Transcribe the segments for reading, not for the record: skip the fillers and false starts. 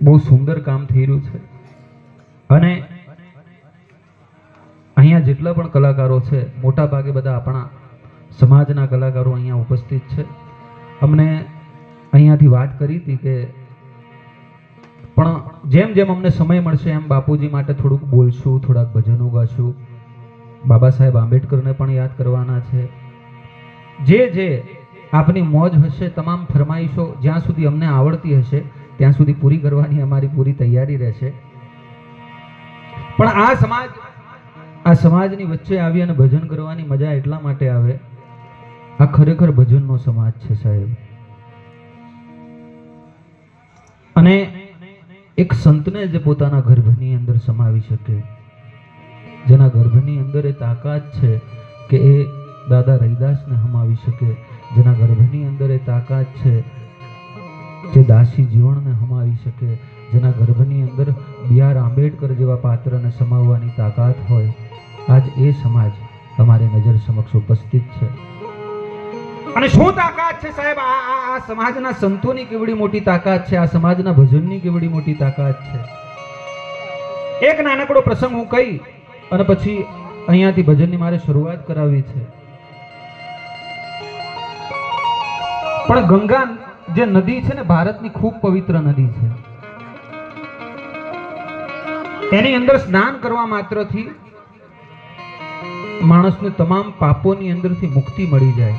બહુ સુંદર કામ થઈ રહ્યું છે અને અહીંયા જેટલા પણ કલાકારો છે મોટા ભાગે બધા આપણા સમાજના કલાકારો અહીંયા ઉપસ્થિત છે. અમને અહીંયાથી વાત કરી હતી કે પણ જેમ જેમ અમને સમય મળશે એમ બાપુજી માટે થોડુંક બોલશું, થોડાક ભજનો ગાશું, બાબા સાહેબ આંબેડકરને પણ યાદ કરવાના છે. જે આપની મોજ હશે, તમામ ફરમાઈશો જ્યાં સુધી અમને આવડતી હશે ત્યાં સુધી પૂરી કરવાની અમારી પૂરી તૈયારી રહેશે. પણ આ સમાજની વચ્ચે આવી અને ભજન કરવાની મજા એટલા માટે આવે, આ ખરેખર ભજનનો સમાજ છે સાહેબ. અને એક સંતને જે પોતાના ગર્ભની અંદર સમાવી શકે, જેના ગર્ભની અંદર એ તાકાત છે કે એ દાદા રૈદાસને હમાવી શકે, જેના ગર્ભની અંદર એ તાકાત છે જે દાસી જીવણને હમાવી શકે, જેના ગર્ભની અંદર બી.આર. આંબેડકર જેવા પાત્રને સમાવવાની તાકાત હોય, આજ એ સમાજ તમારી નજર સમક્ષ ઉપસ્થિત છે. અને શું તાકાત છે સાહેબ, આ સમાજના સંતોની કેવડી મોટી તાકાત છે, આ સમાજના ભજનની કેવડી મોટી તાકાત છે. એક નાનકડો પ્રસંગ હું કહી અને પછી અહીંયાથી ભજનની મારે શરૂઆત કરાવી છે. પણ ગંગા જે નદી છે ને, ભારતની ખૂબ પવિત્ર નદી છે. એની અંદર સ્નાન કરવા માત્રથી માણસને તમામ પાપોની અંદરથી મુક્તિ મળી જાય.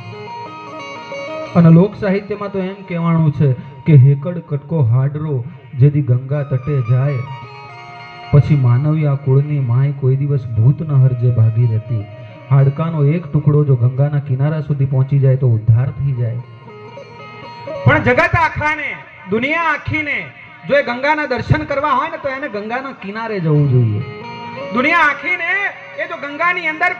અને લોક સાહિત્યમાં તો એમ કહેવાનું છે કે હેકડ કટકો હાડરો જેથી ગંગા તટે જાય, પછી માનવીયા કુળની માય કોઈ દિવસ ભૂત ન હરજે ભાગી રહેતી. હાડકાનો એક ટુકડો જો ગંગાના કિનારા સુધી પહોંચી જાય તો ઉદ્ધાર થઈ જાય. પણ જગત આખાને, દુનિયા આખીને જો એ ગંગાના દર્શન કરવા હોય ને તો એને ગંગાના કિનારે જવું જોઈએ. દુનિયા આખીને એ જો ગંગાની અંદર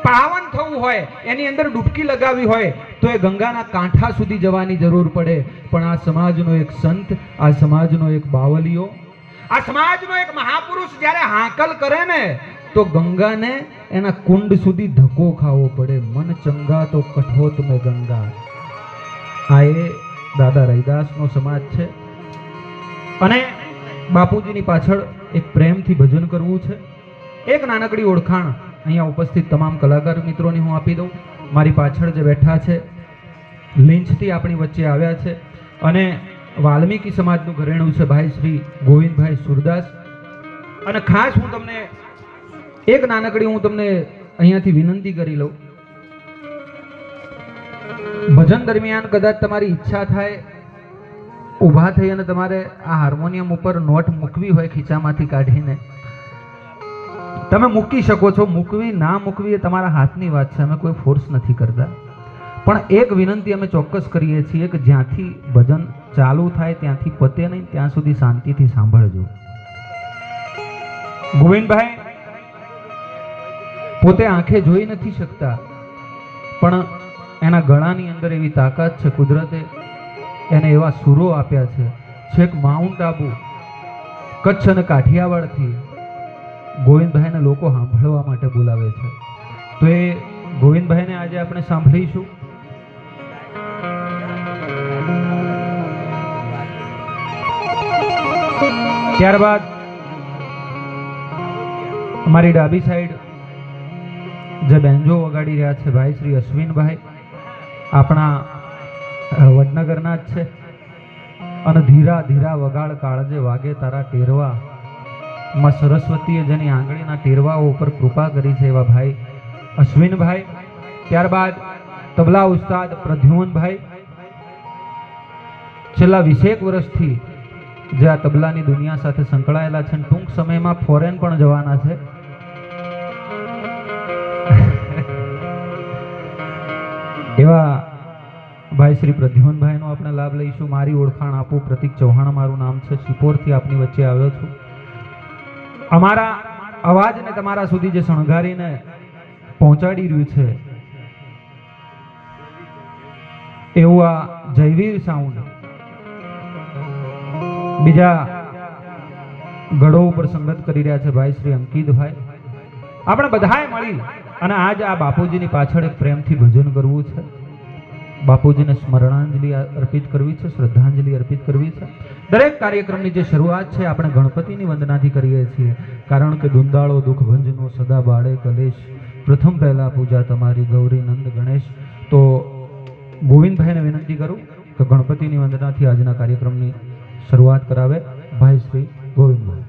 પાવન થવું હોય, એની અંદર ડૂબકી લગાવી હોય તો એ ગંગાના કાંઠા સુધી જવાની જરૂર પડે. પણ આ સમાજનો એક સંત, આ સમાજનો એક બાવલિયો, આ સમાજનો એક મહાપુરુષ જ્યારે હાકલ કરે ને તો ગંગાને એના કુંડ સુધી ધક્કો ખાવો પડે. મન ચંગા તો કઠોત મેં ગંગા. આ એ દાદા રૈદાસનો સમાજ છે. અને બાપુજીની પાછળ એક પ્રેમથી ભજન કરવું છે. એક નાનકડી ઓળખાણ અહીંયા ઉપસ્થિત તમામ કલાકાર મિત્રોની હું આપી દઉં. મારી પાછળ જે બેઠા છે, લીંચથી આપણી વચ્ચે આવ્યા છે અને વાલ્મીકી સમાજનું ઘરેણું છે ભાઈ શ્રી ગોવિંદભાઈ સુરદાસ. અને ખાસ હું તમને એક નાનકડી અહીંયાથી વિનંતી કરી લઉં. ભજન દરમિયાન કદાચ તમારી ઈચ્છા થાય ઊભા થઈ અને તમારે આ હાર્મોનિયમ ઉપર નોટ મૂકવી હોય ખીચામાંથી કાઢીને, તમે મૂકી શકો છો. મૂકવી ના મૂકવી એ તમારા હાથની વાત છે, અમે કોઈ ફોર્સ નથી કરતા. પણ એક વિનંતી અમે ચોક્કસ કરીએ છીએ કે જ્યાંથી ભજન ચાલુ થાય ત્યાંથી પતે નહીં ત્યાં સુધી શાંતિથી સાંભળજો. ગોવિંદભાઈ પોતે આંખે જોઈ નથી શકતા, પણ એના ગળાની અંદર એવી તાકાત છે, કુદરતે એને એવા સુરો આપ્યા છે. છેક માઉન્ટ આબુ, કચ્છ અને કાઠિયાવાડથી ગોવિંદભાઈને લોકો સાંભળવા માટે બોલાવે છે. તો એ ગોવિંદભાઈને આજે આપણે સાંભળીશું. ત્યારબાદ અમારી ડાબી સાઈડ જે બેન્જો વગાડી રહ્યા છે ભાઈ શ્રી અશ્વિનભાઈ, આપણા વડનગરના જ છે. અને ધીરા ધીરા વગાડ કાળજે વાગે તારા ટેરવા, માં સરસ્વતીએ જેની આંગળીના ટેરવાઓ ઉપર કૃપા કરી છે એવા ભાઈ અશ્વિનભાઈ. ત્યારબાદ તબલા ઉસ્તાદ પ્રદ્યુમનભાઈ, છેલ્લા 20 વર્ષથી જે આ તબલાની દુનિયા સાથે સંકળાયેલા છે, ટૂંક સમયમાં ફોરેન પણ જવાના છે. એવા ભાઈ શ્રી પ્રદ્યુમનભાઈનો આપણે લાભ લઈશું. મારી ઓળખાણ આપું, પ્રતિક ચૌહાણ મારું નામ છે, શિપોરથી આપની વચ્ચે આવ્યો છું. અમારા અવાજને તમારા સુધી જે શણગારીને પહોંચાડી રહ્યું છે એવું આ જયવીર સાઉન્ડ, બીજા ગળો ઉપર સંગત કરી રહ્યા છે ભાઈ શ્રી અંકિતભાઈ. આપણે બધાએ મળી અને આજ આ બાપુજીની પાછળ એક પ્રેમથી ભજન કરવું છે. બાપુજીને સ્મરણાંજલિ અર્પિત કરવી છે, શ્રદ્ધાંજલિ અર્પિત કરવી છે. દરેક કાર્યક્રમની જે શરૂઆત છે આપણે ગણપતિની વંદનાથી કરીએ છીએ, કારણ કે દુંદાળો દુઃખ ભંજનો સદા બાળે કલેશ, પ્રથમ પહેલા પૂજા તમારી ગૌરી નંદ ગણેશ. તો ગોવિંદભાઈને વિનંતી કરું કે ગણપતિની વંદનાથી આજના કાર્યક્રમની શરૂઆત કરાવે. ભાઈ શ્રી ગોવિંદભાઈ.